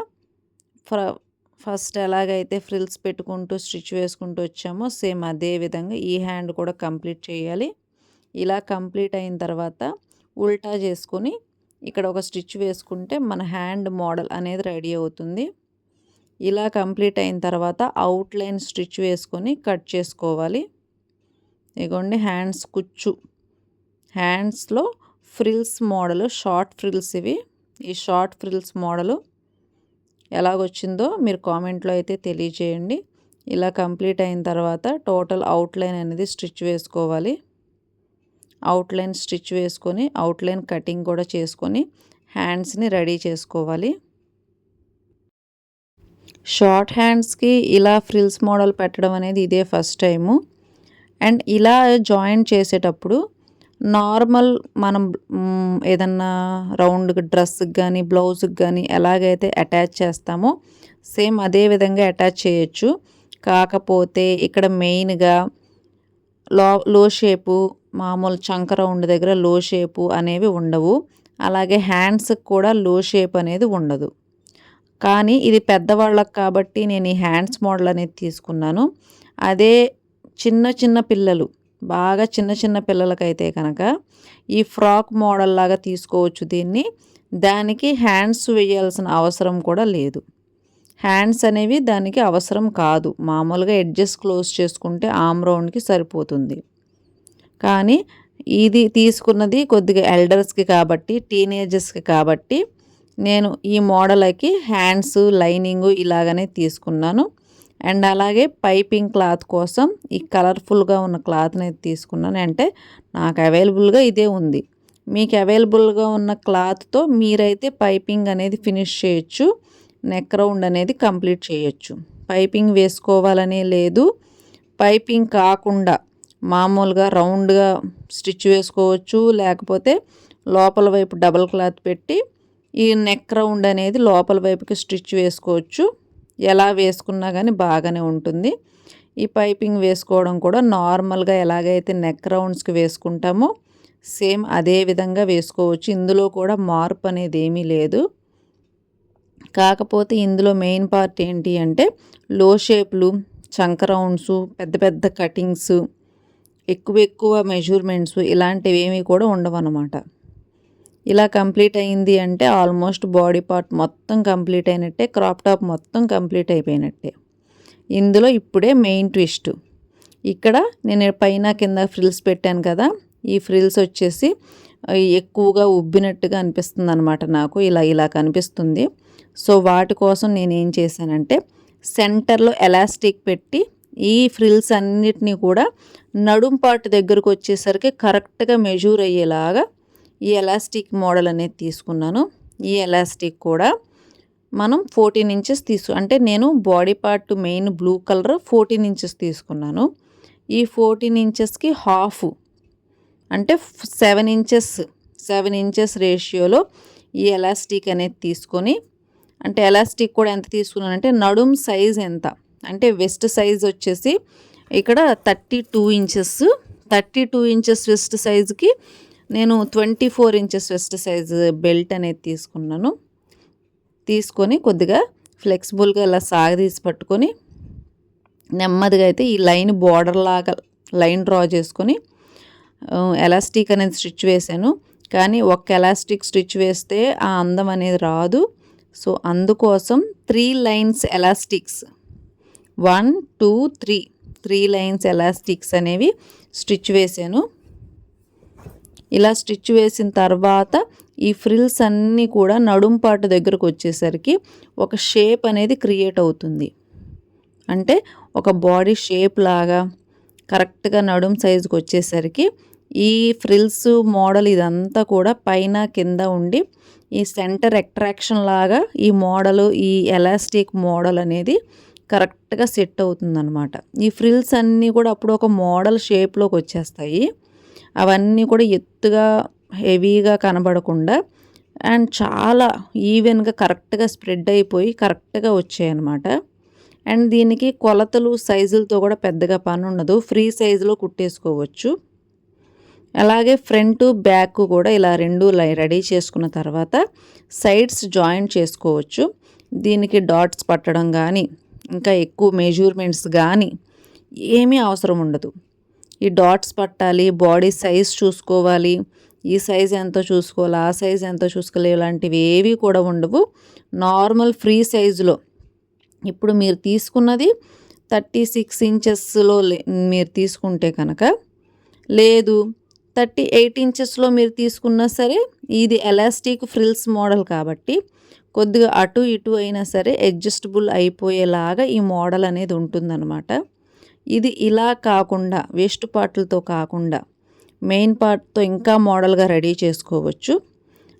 ఫస్ట్ ఎలాగైతే ఫ్రిల్స్ పెట్టుకుంటూ స్టిచ్ వేసుకుంటూ వచ్చామో సేమ్ అదే విధంగా ఈ హ్యాండ్ కూడా కంప్లీట్ చేయాలి. ఇలా కంప్లీట్ అయిన తర్వాత ఉల్టా చేసుకొని ఇక్కడ ఒక స్టిచ్ వేసుకుంటే మన హ్యాండ్ మోడల్ అనేది రెడీ అవుతుంది. ఇలా కంప్లీట్ అయిన తర్వాత అవుట్లైన్ స్టిచ్ వేసుకొని కట్ చేసుకోవాలి. ఇగోండి హ్యాండ్స్ కుచ్చు, హ్యాండ్స్లో ఫ్రిల్స్ మోడల్, షార్ట్ ఫ్రిల్స్ ఇవి. ఈ షార్ట్ ఫ్రిల్స్ మోడలు ఎలాగొచ్చిందో మీరు కామెంట్లో అయితే తెలియజేయండి. ఇలా కంప్లీట్ అయిన తర్వాత టోటల్ అవుట్లైన్ అనేది స్టిచ్ వేసుకోవాలి. అవుట్లైన్ స్టిచ్ వేసుకొని అవుట్లైన్ కటింగ్ కూడా చేసుకొని హ్యాండ్స్ని రెడీ చేసుకోవాలి. షార్ట్ హ్యాండ్స్కి ఇలా ఫ్రిల్స్ మోడల్ పెట్టడం అనేది ఇదే ఫస్ట్ టైము. అండ్ ఇలా జాయిన్ చేసేటప్పుడు నార్మల్ మనం ఏదన్నా రౌండ్ డ్రెస్కి కానీ బ్లౌజ్కి కానీ ఎలాగైతే అటాచ్ చేస్తామో సేమ్ అదే విధంగా అటాచ్ చేయొచ్చు. కాకపోతే ఇక్కడ మెయిన్గా లో షేపు, మామూలు చంక రౌండ్ దగ్గర లో షేపు అనేవి ఉండవు. అలాగే హ్యాండ్స్కి కూడా లో షేప్ అనేది ఉండదు. కానీ ఇది పెద్దవాళ్ళకి కాబట్టి నేను ఈ హ్యాండ్స్ మోడల్ అనేది తీసుకున్నాను. అదే చిన్న చిన్న పిల్లలు, బాగా చిన్న చిన్న పిల్లలకైతే కనుక ఈ ఫ్రాక్ మోడల్ లాగా తీసుకోవచ్చు దీన్ని. దానికి హ్యాండ్స్ వేయాల్సిన అవసరం కూడా లేదు. హ్యాండ్స్ అనేవి దానికి అవసరం కాదు. మామూలుగా ఎడ్జెస్ క్లోజ్ చేసుకుంటే ఆమ్ రౌండ్కి సరిపోతుంది. కానీ ఇది తీసుకున్నది కొద్దిగా ఎల్డర్స్కి కాబట్టి, టీనేజర్స్కి కాబట్టి నేను ఈ మోడల్కి హ్యాండ్స్ లైనింగు ఇలాగనే తీసుకున్నాను. అండ్ అలాగే పైపింగ్ క్లాత్ కోసం ఈ కలర్ఫుల్గా ఉన్న క్లాత్ని తీసుకున్నాను. అంటే నాకు అవైలబుల్గా ఇదే ఉంది. మీకు అవైలబుల్గా ఉన్న క్లాత్తో మీరైతే పైపింగ్ అనేది ఫినిష్ చేయొచ్చు, నెక్ రౌండ్ అనేది కంప్లీట్ చేయొచ్చు. పైపింగ్ వేసుకోవాలనే లేదు, పైపింగ్ కాకుండా మామూలుగా రౌండ్గా స్టిచ్ వేసుకోవచ్చు. లేకపోతే లోపల వైపు డబల్ క్లాత్ పెట్టి ఈ నెక్ రౌండ్ అనేది లోపల వైపుకి స్టిచ్ వేసుకోవచ్చు. ఎలా వేసుకున్నా కానీ బాగానే ఉంటుంది. ఈ పైపింగ్ వేసుకోవడం కూడా నార్మల్గా ఎలాగైతే నెక్ రౌండ్స్కి వేసుకుంటామో సేమ్ అదే విధంగా వేసుకోవచ్చు. ఇందులో కూడా మార్పు అనేది ఏమీ లేదు. కాకపోతే ఇందులో మెయిన్ పార్ట్ ఏంటి అంటే లో షేప్లు, చంక రౌండ్స్, పెద్ద పెద్ద కటింగ్స్, ఎక్కువ మెజర్మెంట్స్ ఇలాంటివి ఏమీ కూడా ఉండవన్నమాట. ఇలా కంప్లీట్ అయింది అంటే ఆల్మోస్ట్ బాడీ పార్ట్ మొత్తం కంప్లీట్ అయినట్టే, క్రాప్ టాప్ మొత్తం కంప్లీట్ అయిపోయినట్టే. ఇందులో ఇప్పుడే మెయిన్ ట్విస్ట్. ఇక్కడ నేను పైన కింద ఫ్రిల్స్ పెట్టాను కదా, ఈ ఫ్రిల్స్ వచ్చేసి ఎక్కువగా ఉబ్బినట్టుగా అనిపిస్తుంది అనమాట. నాకు ఇలా కనిపిస్తుంది. సో వాటి కోసం నేను ఏం చేశానంటే సెంటర్లో ఎలాస్టిక్ పెట్టి ఈ ఫ్రిల్స్ అన్నిటినీ కూడా నడుం పార్ట్ దగ్గరకు వచ్చేసరికి కరెక్ట్గా మెజూర్ అయ్యేలాగా ఈ ఎలాస్టిక్ మోడల్ అనేది తీసుకున్నాను. ఈ ఎలాస్టిక్ కూడా మనం 14 ఇంచెస్ అంటే నేను body part main blue colour 14 inches తీసుకున్నాను. ఈ 14 ఇంచెస్కి హాఫ్ అంటే 7 ఇంచెస్ రేషియోలో ఈ ఎలాస్టిక్ అనేది తీసుకొని, అంటే ఎలాస్టిక్ కూడా ఎంత తీసుకున్నానంటే నడుం సైజ్ ఎంత అంటే వెస్ట్ సైజ్ వచ్చేసి ఇక్కడ 32 ఇంచెస్. 32 ఇంచెస్ వెస్ట్ సైజ్కి నేను 24 ఇంచెస్ వెస్ట్ సైజ్ బెల్ట్ అనేది తీసుకున్నాను. తీసుకొని కొద్దిగా ఫ్లెక్సిబుల్గా ఇలా సాగదీసి పట్టుకొని నెమ్మదిగా అయితే ఈ లైన్ బోర్డర్ లాగా లైన్ డ్రా చేసుకొని ఎలాస్టిక్ అనేది స్టిచ్ వేసాను. కానీ ఒక్క ఎలాస్టిక్ స్టిచ్ వేస్తే ఆ అందం అనేది రాదు. సో అందుకోసం 3 లైన్స్ ఎలాస్టిక్స్ 1 2 3 లైన్స్ ఎలాస్టిక్స్ అనేవి స్టిచ్ వేసాను. ఇలా స్టిచ్ వేసిన తర్వాత ఈ ఫ్రిల్స్ అన్నీ కూడా నడుం పాటు దగ్గరకు వచ్చేసరికి ఒక షేప్ అనేది క్రియేట్ అవుతుంది. అంటే ఒక బాడీ షేప్ లాగా కరెక్ట్గా నడుం సైజుకి వచ్చేసరికి ఈ ఫ్రిల్స్ మోడల్ ఇదంతా కూడా పైన కింద ఉండి ఈ సెంటర్ అట్రాక్షన్ లాగా ఈ మోడల్ ఈ ఎలాస్టిక్ మోడల్ అనేది కరెక్ట్గా సెట్ అవుతుందన్నమాట. ఈ ఫ్రిల్స్ అన్నీ కూడా అప్పుడు ఒక మోడల్ షేప్లోకి వచ్చేస్తాయి. అవన్నీ కూడా ఎత్తుగా హెవీగా కనబడకుండా అండ్ చాలా ఈవెన్గా కరెక్ట్గా స్ప్రెడ్ అయిపోయి కరెక్ట్గా వచ్చాయన్నమాట. అండ్ దీనికి కొలతలు సైజులతో కూడా పెద్దగా పని ఉండదు, ఫ్రీ సైజులో కుట్టేసుకోవచ్చు. అలాగే ఫ్రంట్ బ్యాక్ కూడా ఇలా రెండు రెడీ చేసుకున్న తర్వాత సైడ్స్ జాయింట్ చేసుకోవచ్చు. దీనికి డాట్స్ పట్టడం కానీ ఇంకా ఎక్కువ మెజర్మెంట్స్ కానీ ఏమీ అవసరం ఉండదు. ఈ డాట్స్ పట్టాలి, బాడీ సైజ్ చూసుకోవాలి, ఈ సైజ్ ఎంతో చూసుకోవాలి, ఆ సైజ్ ఎంతో చూసుకోవాలి, ఇలాంటివి ఏవి కూడా ఉండవు. నార్మల్ ఫ్రీ సైజులో ఇప్పుడు మీరు తీసుకున్నది 36 ఇంచెస్లో మీరు తీసుకుంటే కనుక, లేదు 38 ఇంచెస్లో మీరు తీసుకున్నా సరే, ఇది ఎలాస్టిక్ ఫ్రిల్స్ మోడల్ కాబట్టి కొద్దిగా అటు ఇటు అయినా సరే అడ్జస్టబుల్ అయిపోయేలాగా ఈ మోడల్ అనేది ఉంటుందన్నమాట. ఇది ఇలా కాకుండా వేస్ట్ పార్ట్లతో కాకుండా మెయిన్ పార్ట్తో ఇంకా మోడల్గా రెడీ చేసుకోవచ్చు.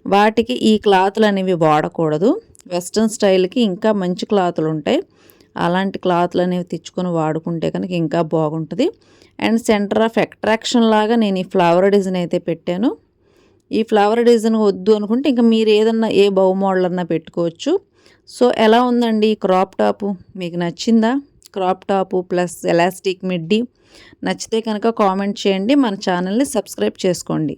వాటికి ఈ క్లాతులు అనేవి వాడకూడదు. వెస్ట్రన్ స్టైల్కి ఇంకా మంచి క్లాతులు ఉంటాయి, అలాంటి క్లాతులు అనేవి తెచ్చుకొని వాడుకుంటే కనుక ఇంకా బాగుంటుంది. అండ్ సెంటర్ ఆఫ్ అట్రాక్షన్ లాగా నేను ఈ ఫ్లవర్ డిజైన్ అయితే పెట్టాను. ఈ ఫ్లవర్ డిజైన్ వద్దు అనుకుంటే ఇంకా మీరు ఏదన్నా ఏ బౌ మోడల్ అన్నా పెట్టుకోవచ్చు. సో ఎలా ఉందండి ఈ క్రాప్ టాపు, మీకు నచ్చిందా? Crop top plus elastic middy నచ్చితే కనుక కామెంట్ చేయండి, మన ఛానల్ని సబ్స్క్రైబ్ చేసుకోండి.